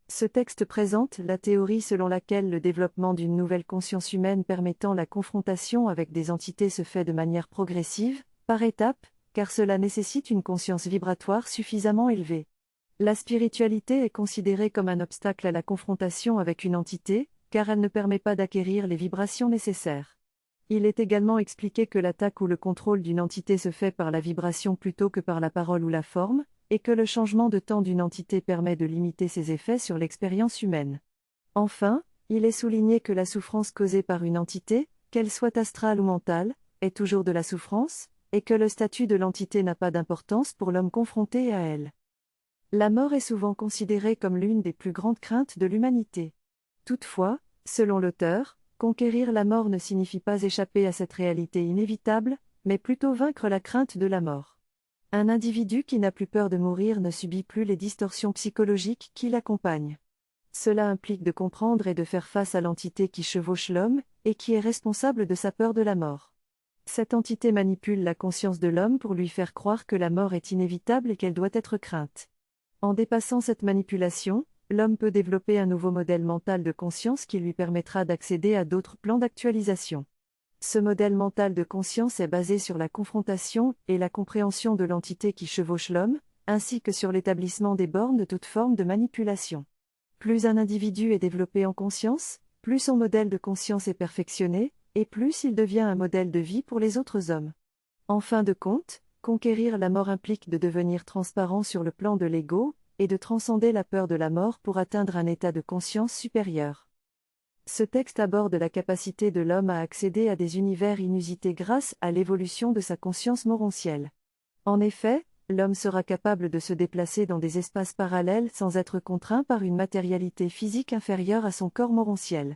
Ce texte présente la théorie selon laquelle le développement d'une nouvelle conscience humaine permettant la confrontation avec des entités se fait de manière progressive, par étapes, car cela nécessite une conscience vibratoire suffisamment élevée. La spiritualité est considérée comme un obstacle à la confrontation avec une entité, car elle ne permet pas d'acquérir les vibrations nécessaires. Il est également expliqué que l'attaque ou le contrôle d'une entité se fait par la vibration plutôt que par la parole ou la forme, et que le changement de temps d'une entité permet de limiter ses effets sur l'expérience humaine. Enfin, il est souligné que la souffrance causée par une entité, qu'elle soit astrale ou mentale, est toujours de la souffrance, et que le statut de l'entité n'a pas d'importance pour l'homme confronté à elle. La mort est souvent considérée comme l'une des plus grandes craintes de l'humanité. Toutefois, selon l'auteur, conquérir la mort ne signifie pas échapper à cette réalité inévitable, mais plutôt vaincre la crainte de la mort. Un individu qui n'a plus peur de mourir ne subit plus les distorsions psychologiques qui l'accompagnent. Cela implique de comprendre et de faire face à l'entité qui chevauche l'homme, et qui est responsable de sa peur de la mort. Cette entité manipule la conscience de l'homme pour lui faire croire que la mort est inévitable et qu'elle doit être crainte. En dépassant cette manipulation, l'homme peut développer un nouveau modèle mental de conscience qui lui permettra d'accéder à d'autres plans d'actualisation. Ce modèle mental de conscience est basé sur la confrontation et la compréhension de l'entité qui chevauche l'homme, ainsi que sur l'établissement des bornes de toute forme de manipulation. Plus un individu est développé en conscience, plus son modèle de conscience est perfectionné, et plus il devient un modèle de vie pour les autres hommes. En fin de compte, conquérir la mort implique de devenir transparent sur le plan de l'ego, et de transcender la peur de la mort pour atteindre un état de conscience supérieur. Ce texte aborde la capacité de l'homme à accéder à des univers inusités grâce à l'évolution de sa conscience morontielle. En effet, l'homme sera capable de se déplacer dans des espaces parallèles sans être contraint par une matérialité physique inférieure à son corps morontiel.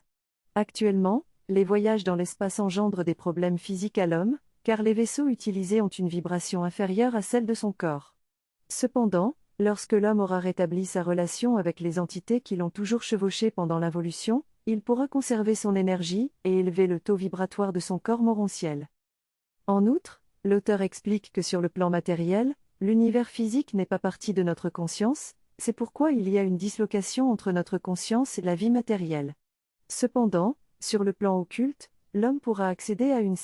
Actuellement, les voyages dans l'espace engendrent des problèmes physiques à l'homme, car les vaisseaux utilisés ont une vibration inférieure à celle de son corps. Cependant, lorsque l'homme aura rétabli sa relation avec les entités qui l'ont toujours chevauché pendant l'involution, il pourra conserver son énergie et élever le taux vibratoire de son corps morontiel. En outre, l'auteur explique que sur le plan matériel, l'univers physique n'est pas partie de notre conscience, c'est pourquoi il y a une dislocation entre notre conscience et la vie matérielle. Cependant, sur le plan occulte, l'homme pourra accéder à une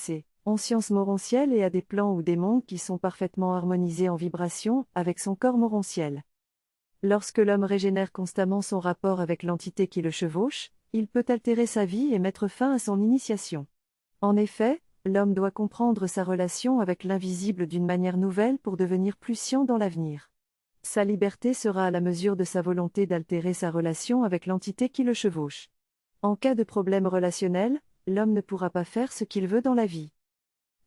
conscience morontielle et à des plans ou des mondes qui sont parfaitement harmonisés en vibration avec son corps morontiel. Lorsque l'homme régénère constamment son rapport avec l'entité qui le chevauche, il peut altérer sa vie et mettre fin à son initiation. En effet, l'homme doit comprendre sa relation avec l'invisible d'une manière nouvelle pour devenir plus scient dans l'avenir. Sa liberté sera à la mesure de sa volonté d'altérer sa relation avec l'entité qui le chevauche. En cas de problème relationnel, l'homme ne pourra pas faire ce qu'il veut dans la vie.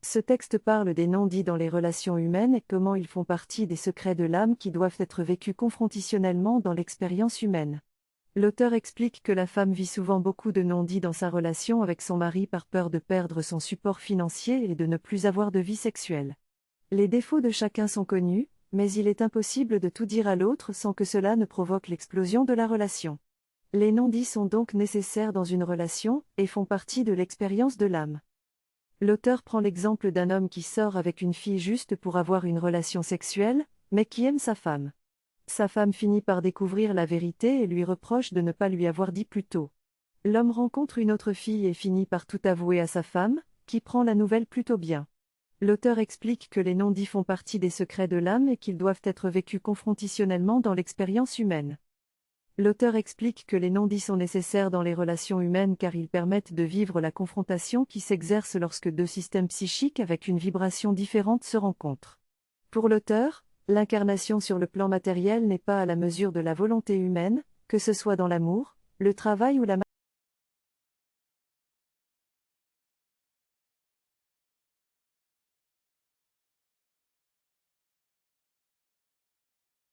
Ce texte parle des non-dits dans les relations humaines et comment ils font partie des secrets de l'âme qui doivent être vécus confrontationnellement dans l'expérience humaine. L'auteur explique que la femme vit souvent beaucoup de non-dits dans sa relation avec son mari par peur de perdre son support financier et de ne plus avoir de vie sexuelle. Les défauts de chacun sont connus, mais il est impossible de tout dire à l'autre sans que cela ne provoque l'explosion de la relation. Les non-dits sont donc nécessaires dans une relation et font partie de l'expérience de l'âme. L'auteur prend l'exemple d'un homme qui sort avec une fille juste pour avoir une relation sexuelle, mais qui aime sa femme. Sa femme finit par découvrir la vérité et lui reproche de ne pas lui avoir dit plus tôt. L'homme rencontre une autre fille et finit par tout avouer à sa femme, qui prend la nouvelle plutôt bien. L'auteur explique que les non-dits font partie des secrets de l'âme et qu'ils doivent être vécus confrontationnellement dans l'expérience humaine. L'auteur explique que les non-dits sont nécessaires dans les relations humaines car ils permettent de vivre la confrontation qui s'exerce lorsque deux systèmes psychiques avec une vibration différente se rencontrent. Pour l'auteur, l'incarnation sur le plan matériel n'est pas à la mesure de la volonté humaine, que ce soit dans l'amour, le travail ou la